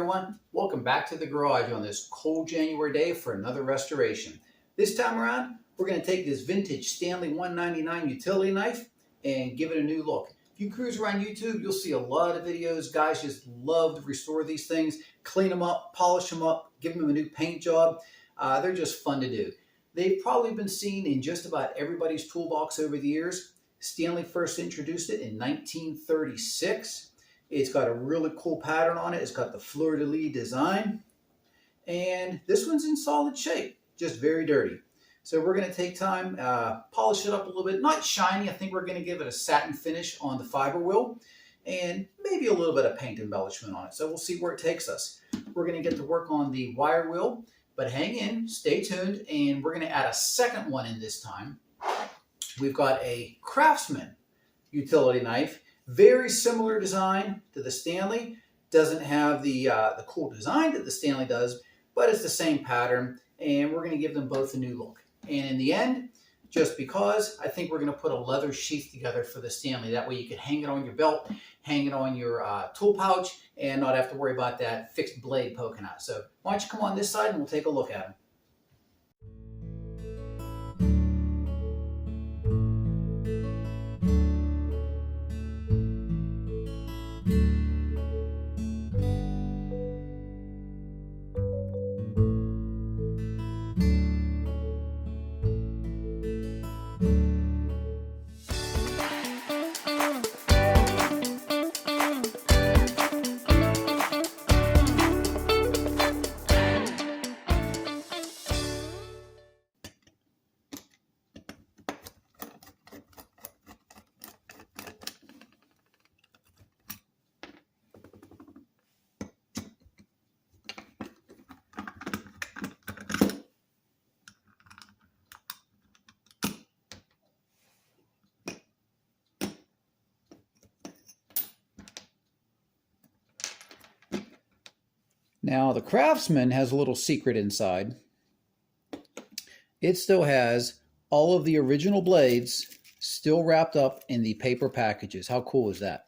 everyone, welcome back to the garage on this cold January day for another restoration. This time around, we're going to take this vintage Stanley 199 utility knife and give it a new look. If you cruise around YouTube, you'll see a lot of videos. Guys just love to restore these things, clean them up, polish them up, give them a new paint job. They're just fun to do. They've probably been seen in just about everybody's toolbox over the years. Stanley first introduced it in 1936. It's got a really cool pattern on it. It's got the fleur-de-lis design. And this one's in solid shape, just very dirty. So we're going to take time, polish it up a little bit. Not shiny. I think we're going to give it a satin finish on the fiber wheel and maybe a little bit of paint embellishment on it. So we'll see where it takes us. We're going to get to work on the wire wheel, but hang in, stay tuned, and we're going to add a second one in this time. We've got a Craftsman utility knife. Very similar design to the Stanley. Doesn't have the cool design that the Stanley does, but it's the same pattern, and we're going to give them both a new look. And in the end, just because, I think we're going to put a leather sheath together for the Stanley. That way you can hang it on your belt, hang it on your tool pouch, and not have to worry about that fixed blade poking out. So why don't you come on this side and we'll take a look at them. Now the Craftsman has a little secret inside. It still has all of the original blades still wrapped up in the paper packages. How cool is that?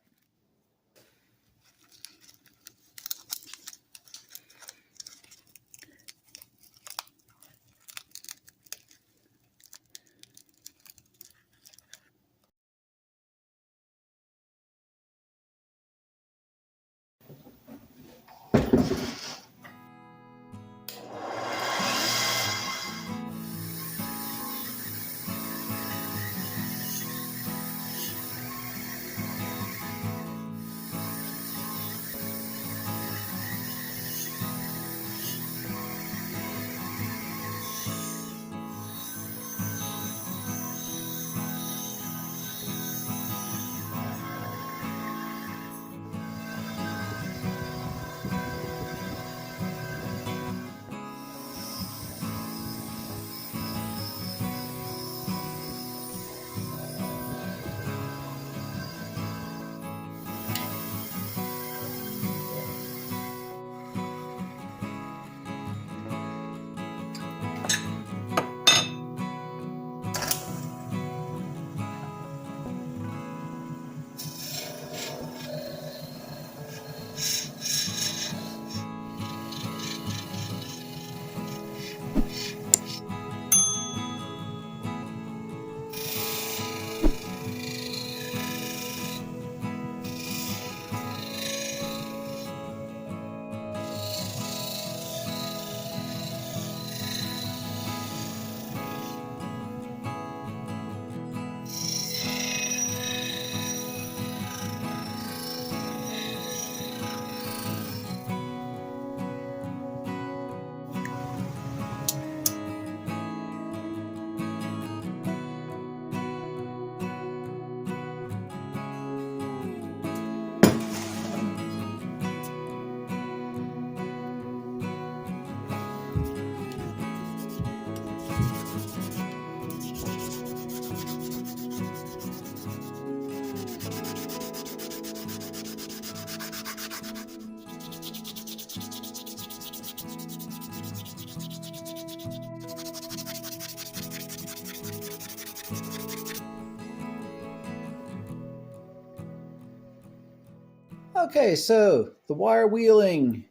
Okay, so the wire wheeling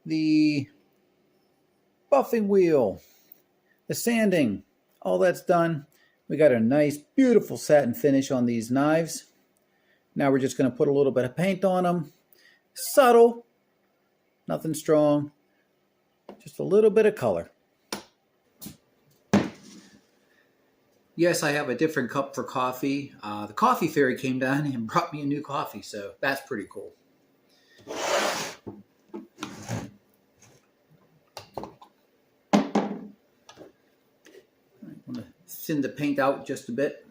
the buffing wheel, the sanding, all that's done. We got a nice, beautiful satin finish on these knives. Now we're just going to put a little bit of paint on them. Subtle, nothing strong, just a little bit of color. Yes, I have a different cup for coffee. The coffee fairy came down and brought me a new coffee, so that's pretty cool. I'm going to thin the paint out just a bit.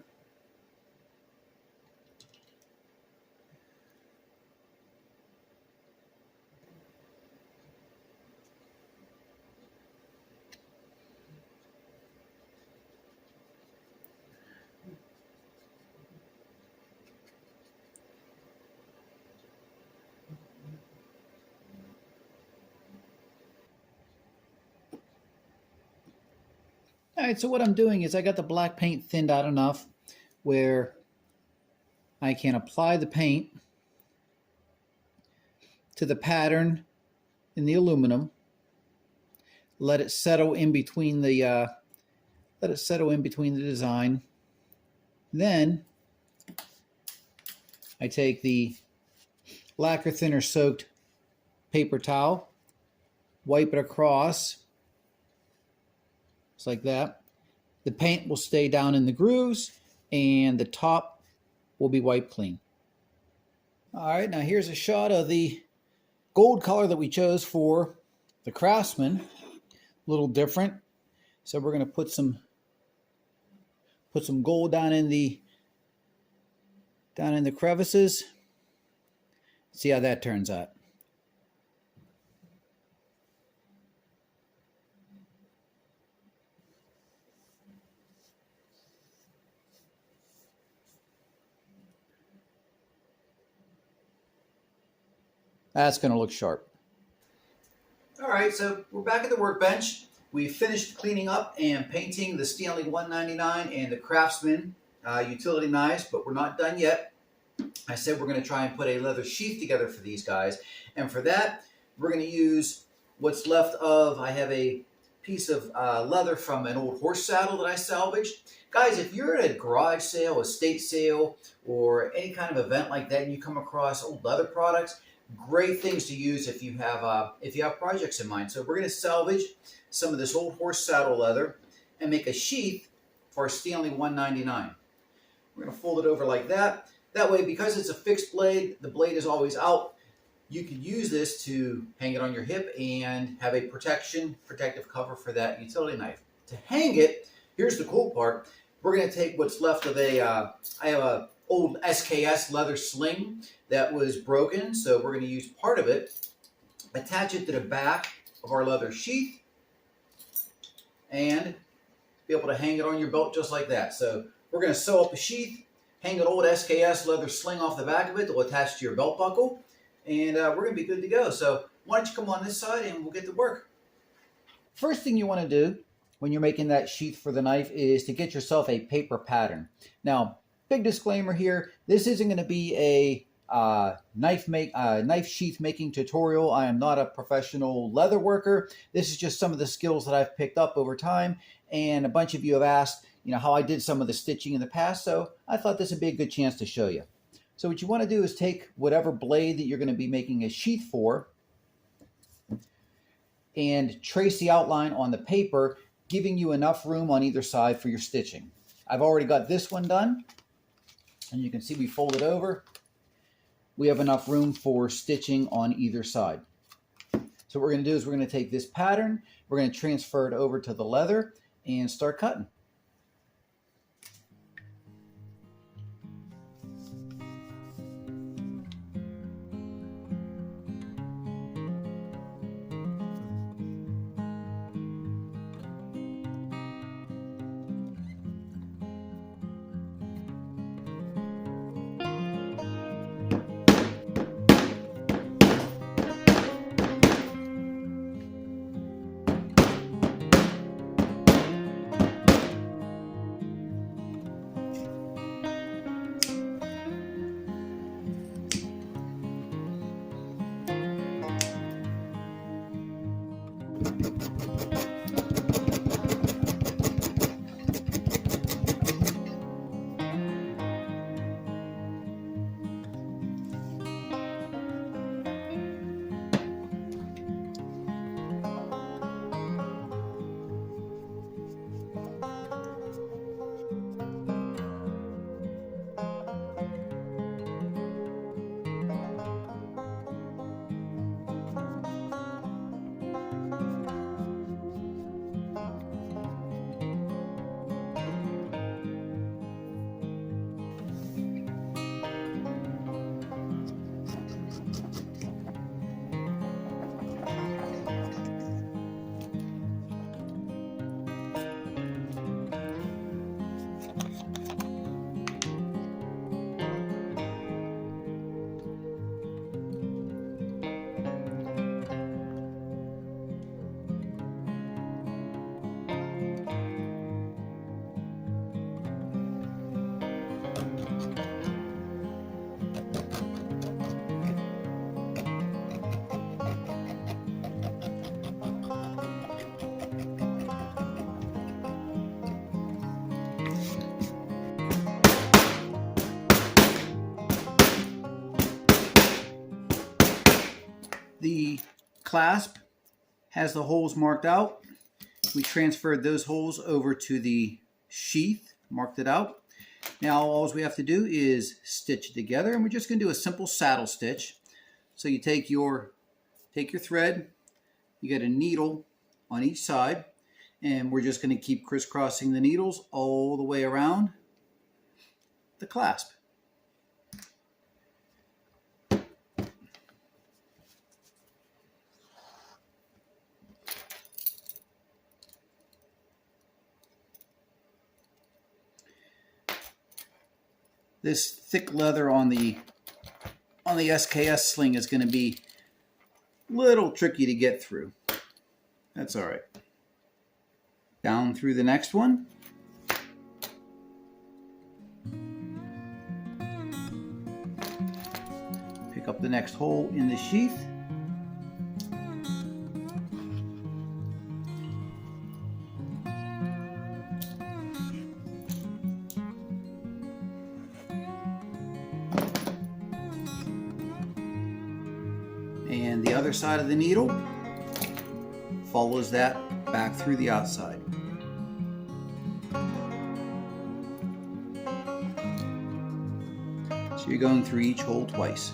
All right, so what I'm doing is I got the black paint thinned out enough where I can apply the paint to the pattern in the aluminum, let it settle in between the design. Then I take the lacquer thinner soaked paper towel, wipe it across, just like that. The paint will stay down in the grooves and the top will be wiped clean. All right, now here's a shot of the gold color that we chose for the Craftsman. A little different. So we're going to put some gold down in the crevices. See how that turns out. That's going to look sharp. All right, so we're back at the workbench. We finished cleaning up and painting the Stanley 199 and the Craftsman utility knives, but we're not done yet. I said we're going to try and put a leather sheath together for these guys. And for that, we're going to use what's left of, I have a piece of leather from an old horse saddle that I salvaged. Guys, if you're at a garage sale, estate sale, or any kind of event like that and you come across old leather products, great things to use if you have projects in mind. So we're going to salvage some of this old horse saddle leather and make a sheath for our Stanley 199. We're going to fold it over like that. That way, because it's a fixed blade, the blade is always out. You can use this to hang it on your hip and have a protective cover for that utility knife. To hang it, here's the cool part. We're going to take what's left of I have a old SKS leather sling that was broken, so we're going to use part of it, attach it to the back of our leather sheath, and be able to hang it on your belt just like that. So we're going to sew up a sheath, hang an old SKS leather sling off the back of it that will attach to your belt buckle, and we're going to be good to go. So why don't you come on this side and we'll get to work. First thing you want to do when you're making that sheath for the knife is to get yourself a paper pattern. Now, big disclaimer here, this isn't going to be a knife sheath making tutorial. I am not a professional leather worker. This is just some of the skills that I've picked up over time, and a bunch of you have asked, how I did some of the stitching in the past, so I thought this would be a good chance to show you. So what you want to do is take whatever blade that you're going to be making a sheath for and trace the outline on the paper, giving you enough room on either side for your stitching. I've already got this one done, and you can see we fold it over. We have enough room for stitching on either side. So what we're going to do is we're going to take this pattern, we're going to transfer it over to the leather and start cutting. clasp has the holes marked out. We transferred those holes over to the sheath, marked it out. Now all we have to do is stitch it together, and we're just going to do a simple saddle stitch. So you take your thread, you get a needle on each side, and we're just going to keep crisscrossing the needles all the way around the clasp. This thick leather on the SKS sling is going to be a little tricky to get through. That's all right. Down through the next one. Pick up the next hole in the sheath. And the other side of the needle follows that back through the outside. So you're going through each hole twice.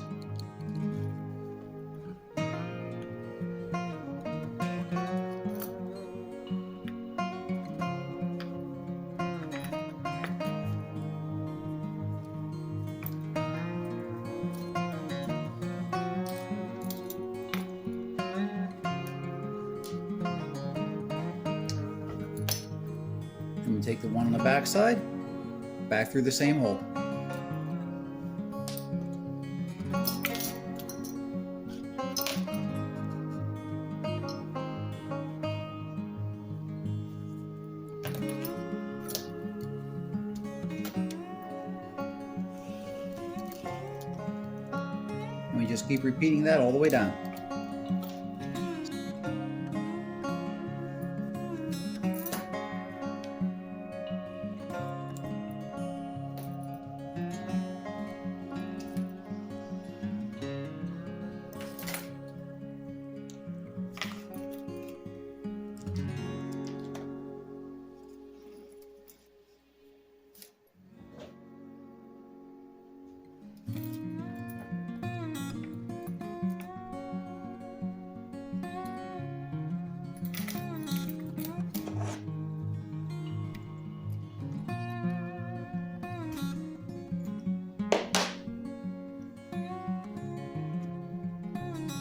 And we take the one on the back side, back through the same hole. And we just keep repeating that all the way down.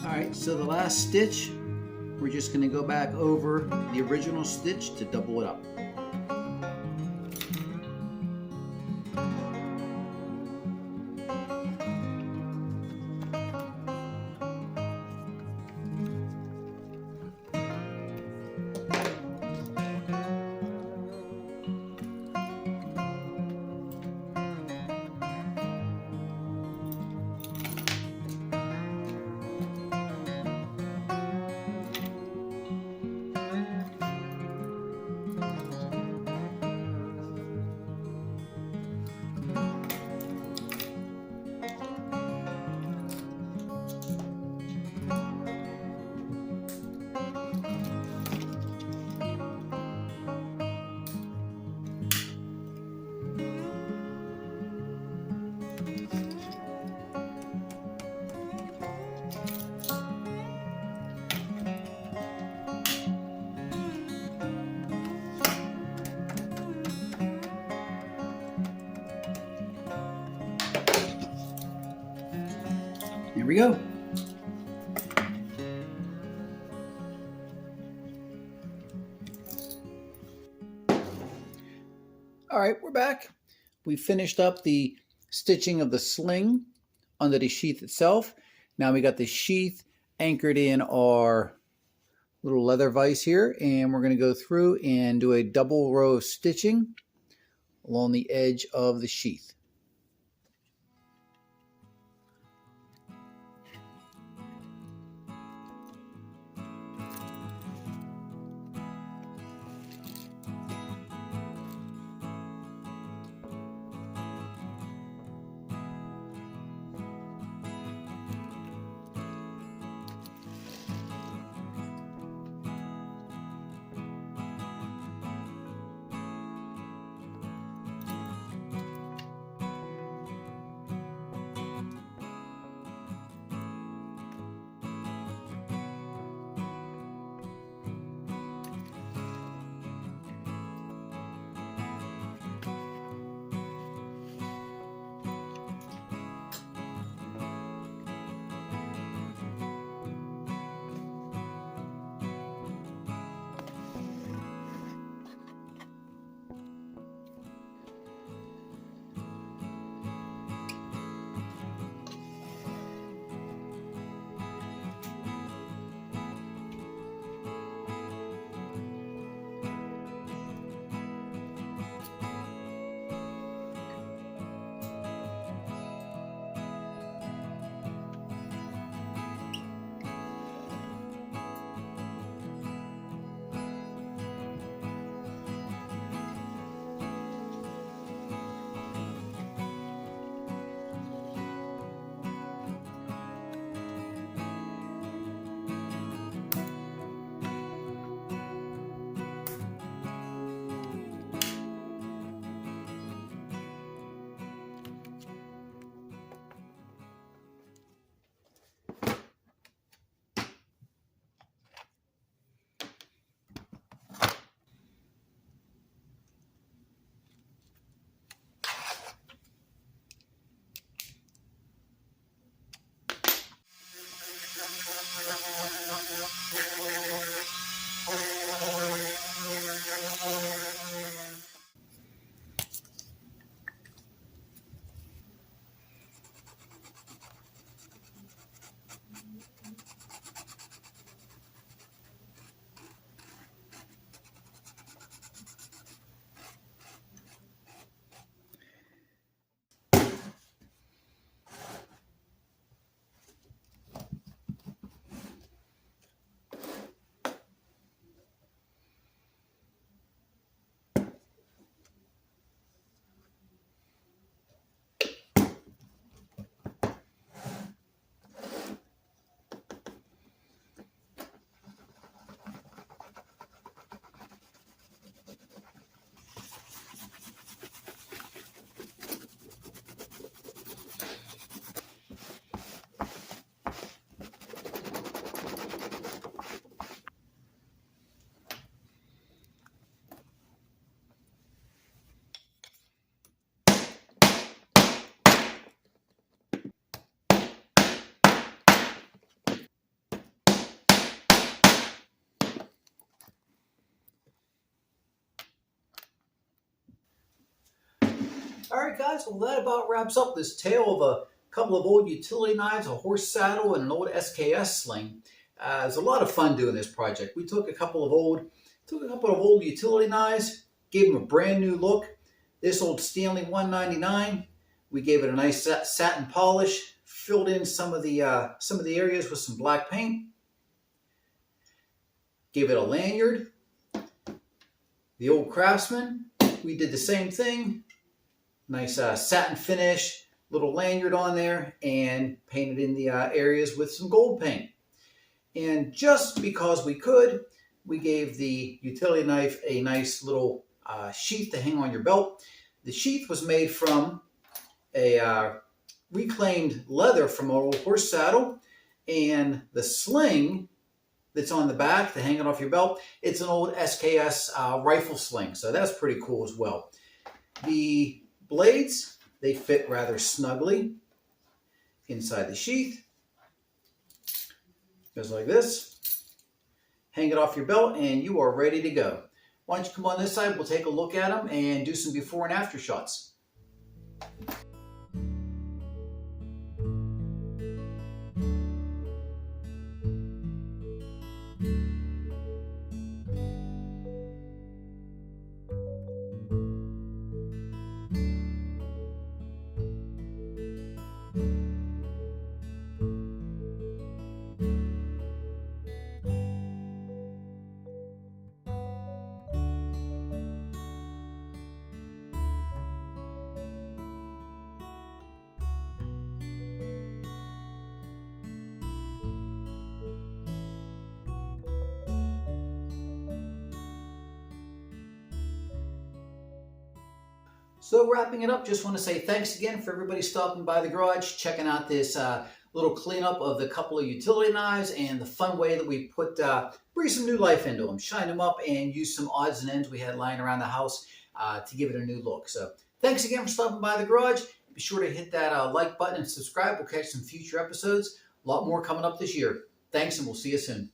Alright, so the last stitch, we're just going to go back over the original stitch to double it up. Here we go. All right, we're back. We finished up the stitching of the sling under the sheath itself. Now we got the sheath anchored in our little leather vise here, and we're going to go through and do a double row of stitching along the edge of the sheath. All right, guys, well, that about wraps up this tale of a couple of old utility knives, a horse saddle, and an old SKS sling. It was a lot of fun doing this project. We took a couple of old utility knives, gave them a brand new look. This old Stanley 199, we gave it a nice satin polish, filled in some of the areas with some black paint, gave it a lanyard. The old Craftsman, we did the same thing. Nice satin finish, little lanyard on there, and painted in the areas with some gold paint. And just because we could, we gave the utility knife a nice little sheath to hang on your belt. The sheath was made from a reclaimed leather from an old horse saddle, and the sling that's on the back to hang it off your belt, it's an old SKS rifle sling, so that's pretty cool as well. The blades, they fit rather snugly inside the sheath. Goes like this. Hang it off your belt and you are ready to go. Why don't you come on this side, we'll take a look at them and do some before and after shots. So wrapping it up, just want to say thanks again for everybody stopping by the garage, checking out this little cleanup of the couple of utility knives and the fun way that we breathe some new life into them, shine them up, and use some odds and ends we had lying around the house to give it a new look. So thanks again for stopping by the garage. Be sure to hit that like button and subscribe. We'll catch some future episodes. A lot more coming up this year. Thanks, and we'll see you soon.